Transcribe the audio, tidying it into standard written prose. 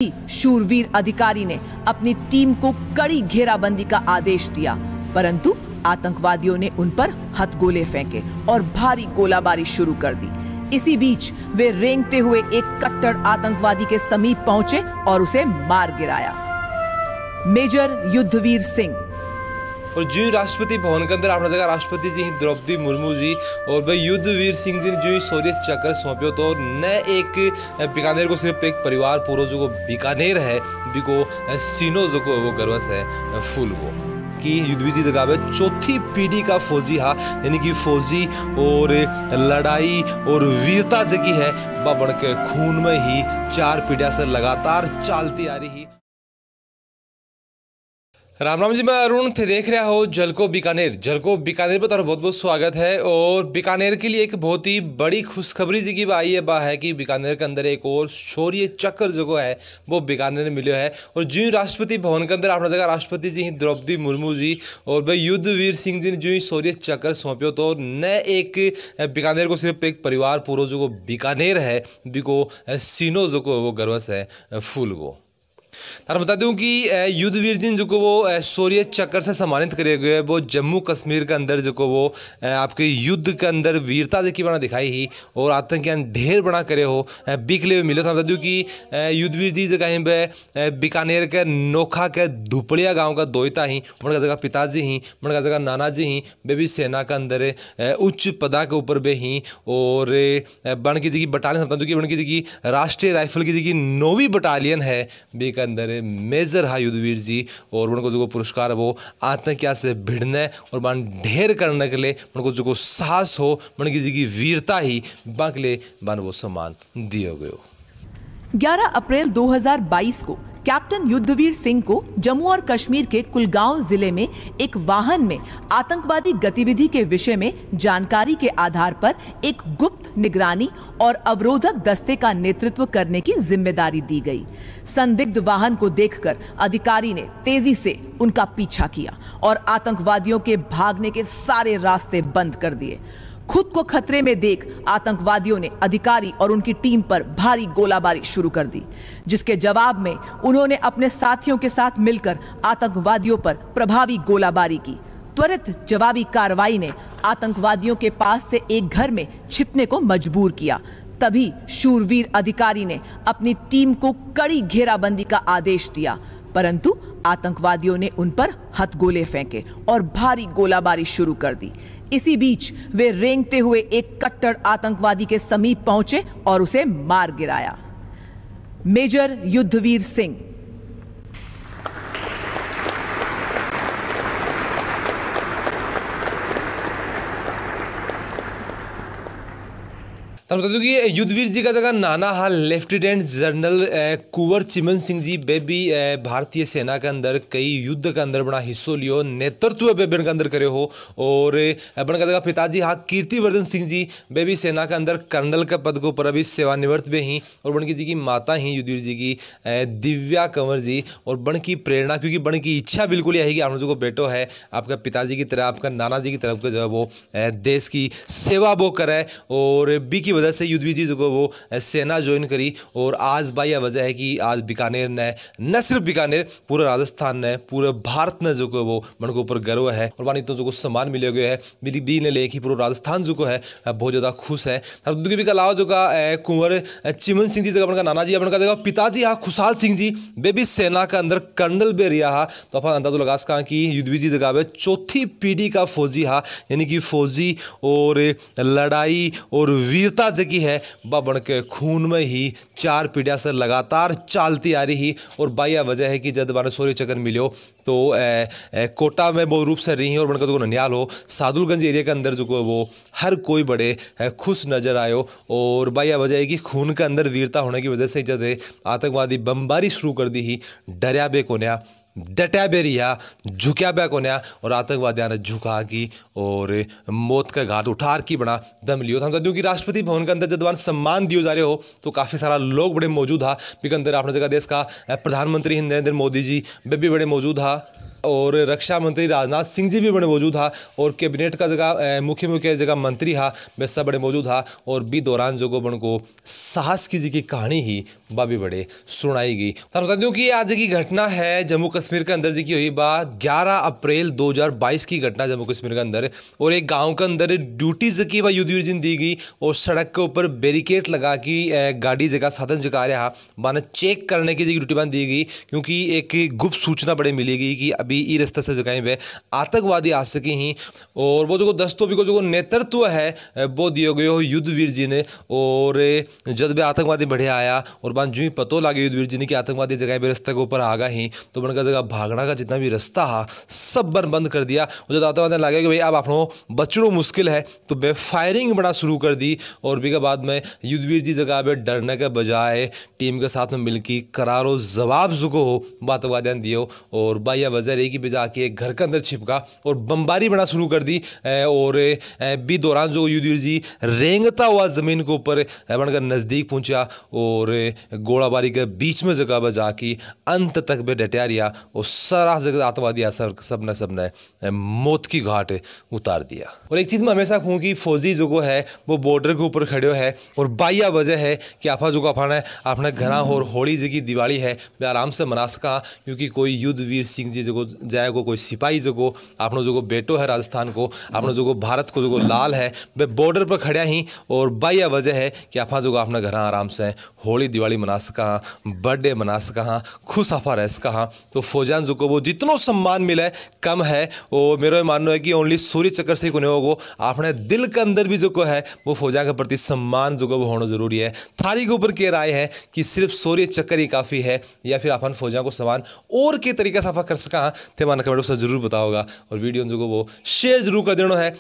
शूरवीर अधिकारी ने अपनी टीम को कड़ी घेराबंदी का आदेश दिया, परंतु आतंकवादियों ने उन पर हथगोले फेंके और भारी गोलाबारी शुरू कर दी। इसी बीच वे रेंगते हुए एक कट्टर आतंकवादी के समीप पहुंचे और उसे मार गिराया। मेजर युद्धवीर सिंह। और जो राष्ट्रपति भवन के अंदर आपने देखा राष्ट्रपति जी द्रौपदी मुर्मू जी और भाई युद्धवीर सिंह जी ने जो शौर्य चक्र सौंपे तो न एक बीकानेर को सिर्फ एक परिवार पूरा जो बीकानेर है बिको सीनो जो को वो गर्वस है फुल वो कि युद्धवीर जी जगह चौथी पीढ़ी का फौजी हा यानी कि फौजी और लड़ाई और वीरता जगी है बन के खून में ही 4 पीढ़ियां से लगातार चलती आ रही। राम राम जी, मैं अरुण थे देख रहा हो जलको बीकानेर पर तारा बहुत बहुत स्वागत है। और बीकानेर के लिए एक बहुत ही बड़ी खुशखबरी जी की आई है बा है कि बीकानेर के अंदर एक और शौर्य चक्र जो है वो बीकानेर में मिले है। और जो राष्ट्रपति भवन के अंदर आपने देखा राष्ट्रपति जी द्रौपदी मुर्मू जी और भाई युद्धवीर सिंह जी ने जो शौर्य चक्र सौंपे तो न एक बीकानेर को सिर्फ एक परिवार पूरा जो बीकानेर है बिको सीनो जो को वो गर्वस है फुल वो तार बता दूं कि युद्धवीर जी जो को वो शौर्य चक्र से सम्मानित करे गए वो जम्मू कश्मीर के अंदर जो को वो आपके युद्ध के अंदर वीरता जो की बना दिखाई ही और आतंकियां ढेर बना करे हो बिकले हुए मिले। बता दूं कि युद्धवीर जी जगह पे बीकानेर के नोखा के धुपड़िया गांव का दोयता ही उनका जगह पिताजी ही उनका जगह नाना जी ही वे भी सेना के अंदर उच्च पदा के ऊपर बे ही और बन की जी बटालियन बता दूं कि बन की जी राष्ट्रीय राइफल की जी 9वीं बटालियन है बी के अंदर मेजर हा युद्धवीर जी और उनको जो पुरस्कार वो आतंकिया से भिड़ने और बान ढेर करने के लिए उनको जो साहस हो मन की जी की वीरता ही बाकले बान वो सम्मान दिया गयो। 11 अप्रैल 2022 को कैप्टन युद्धवीर सिंह को जम्मू और कश्मीर के कुलगांव जिले में एक वाहन में आतंकवादी गतिविधि के विषय में जानकारी के आधार पर एक गुप्त निगरानी और अवरोधक दस्ते का नेतृत्व करने की जिम्मेदारी दी गई। संदिग्ध वाहन को देखकर अधिकारी ने तेजी से उनका पीछा किया और आतंकवादियों के भागने के सारे रास्ते बंद कर दिए। खुद को खतरे में देख आतंकवादियों ने अधिकारी और उनकी टीम पर भारी गोलाबारी शुरू कर दी, जिसके जवाब में उन्होंने अपने साथियों के साथ मिलकर आतंकवादियों पर प्रभावी गोलाबारी की। त्वरित जवाबी कार्रवाई ने आतंकवादियों के पास से एक घर में छिपने को मजबूर किया। तभी शूरवीर अधिकारी ने अपनी टीम को कड़ी घेराबंदी का आदेश दिया, परंतु आतंकवादियों ने उन पर हथगोले फेंके और भारी गोलाबारी शुरू कर दी। इसी बीच वे रेंगते हुए एक कट्टर आतंकवादी के समीप पहुंचे और उसे मार गिराया। मेजर युद्धवीर सिंह। तब बता दूं कि युद्धवीर जी का जगह नाना हाल लेफ्टिनेंट जनरल कुंवर चिमन सिंह जी बे भी भारतीय सेना के अंदर कई युद्ध के अंदर बड़ा हिस्सों लियो नेतृत्व बे बन के अंदर करे हो। और बन का जगह पिताजी हाँ कीर्तिवर्धन सिंह जी बे भी सेना के अंदर कर्नल के पद के ऊपर अभी सेवानिवृत्त बे ही और बन की जी की माता ही युद्धवीर जी की दिव्या कंवर जी और बन की प्रेरणा क्योंकि बन की इच्छा बिल्कुल यही कि आप जो बेटो है आपका पिताजी की तरह आपका नाना जी की तरफ का जो है वो देश की सेवा वो करे और बी की वजह से युद्धवीर जी जो वो सेना ज्वाइन करी। और आज भाई यह वजह है कि आज बीकानेर ने न सिर्फ बीकानेर पूरे राजस्थान ने पूरे भारत ने जो वो मन के ऊपर गर्व है और वानी तो जो सम्मान मिले गए है बी ने लेके पूरा राजस्थान जो है बहुत ज़्यादा खुश है। भी के अलावा जो का कुंवर चिमन सिंह जी जगह का नाना जी अपन का जगह पिताजी हाँ खुशहाल सिंह जी वे भी सेना के अंदर कर्नल बे रिया हा तो अपन अंदाजा लगा सका कि युद्धवीर जी जगह चौथी पीढ़ी का फौजी हा यानी कि फौजी और लड़ाई और वीरता जगी है बन के खून में ही 4 पीढ़ियां से लगातार चलती आ रही। और बाया वजह है कि जब बाने शौर्य चक्र मिलो तो कोटा में बहुत रूप से रही और बनकर जो ननियाल हो सादुलगंज एरिया के अंदर जो वो हर कोई बड़े खुश नजर आयो। और बाया वजह है कि खून के अंदर वीरता होने की वजह से जब आतंकवादी बमबारी शुरू कर दी ही डरिया बे कोन्या डटा बेरिया झुक्या बे कोन्या और आतंकवादियों ने झुका की और मौत का घाट उठार की बना दम लियो। हम कहते कि राष्ट्रपति भवन के अंदर जब सम्मान दियो जा रहे हो तो काफ़ी सारा लोग बड़े मौजूद हा भी अंदर आपने जगह देश का प्रधानमंत्री नरेंद्र मोदी जी भी बड़े मौजूद हा और रक्षा मंत्री राजनाथ सिंह जी भी बड़े मौजूद था और कैबिनेट का जगह मुख्य जगह मंत्री हा वे सब बड़े मौजूद था। और भी दौरान जो को बन को साहस की जी की कहानी ही भी बड़े सुनाई गई। तो बता दूं कि आज की घटना है जम्मू कश्मीर के अंदर जी की हुई बा 11 अप्रैल 2022 की घटना जम्मू कश्मीर के अंदर। और एक गांव के अंदर ड्यूटी की व युद्धवीर जी दी गई और सड़क के ऊपर बैरिकेड लगा कि गाड़ी जगह साधन जगह रहा बाने चेक करने की ड्यूटी बन दी गई, क्योंकि एक गुप्त सूचना बड़े मिली गई कि अभी ई रास्ते से जगह पे आतंकवादी आ सके ही। और वो जो दस्तों भी जो नेतृत्व है वो दिया गया हो युद्धवीर जी ने। और जब भी आतंकवादी बढ़े आया और बान जो ही पतो लगे युद्धवीर जी ने कि आतंकवादी जगह पे रास्ते के ऊपर आ गए ही, तो बनका जगह भागना का जितना भी रास्ता हा सब बंद कर दिया। और जब आतंकवादी लगे कि भाई अब आपको बचना मुश्किल है तो बे फायरिंग बड़ा शुरू कर दी। और भी के बाद में युद्धवीर जी जगह पे डरने के बजाय टीम के साथ में मिलकर करारो जवाब जुको हो आतंकवादियों दियो। और बाया वजह रही कि बजा के घर के अंदर छिपका और बमबारी बना शुरू कर दी। और भी दौरान जो युद्धवीर जी रेंगता हुआ जमीन के ऊपर बनकर नज़दीक पहुंचा और गोलाबारी के बीच में जगह बजा की अंत तक बे डटियारिया और सारा जगह आतंकवादी असर सबने मौत की घाट उतार दिया। और एक चीज़ मैं हमेशा कहूँ कि फौजी जो है वो बॉर्डर के ऊपर खड़े है और बाया वजह है कि आपा जो अपने घर और होली जी की दिवाली है वे आराम से मना सका, क्योंकि कोई युद्धवीर सिंह जी जो जाए को कोई सिपाही जो अपना जो बेटो है राजस्थान को अपना जो भारत को जो लाल है वे बॉर्डर पर खड़ा ही। और बाया वजह है कि आपा जो अपने घर आराम से होली दिवाली मना सका, बर्थडे मना सका, खुश आपा रह सका। तो फौजान जो को वो जितनो सम्मान मिले कम है। और मेरा मानना है कि ओनली सूर्य चक्र से को नहीं होगो, अपने दिल के अंदर भी जो को है वो फौजा के प्रति सम्मान जो को होना जरूरी है। थारी के ऊपर क्या राय है कि सिर्फ सूर्य चक्कर ही काफ़ी है या फिर अपन फौजा को सम्मान और के तरीका से आप कर सका थे माना कमेंट से जरूर बताओगा। और वीडियो जो को वो शेयर जरूर कर देना है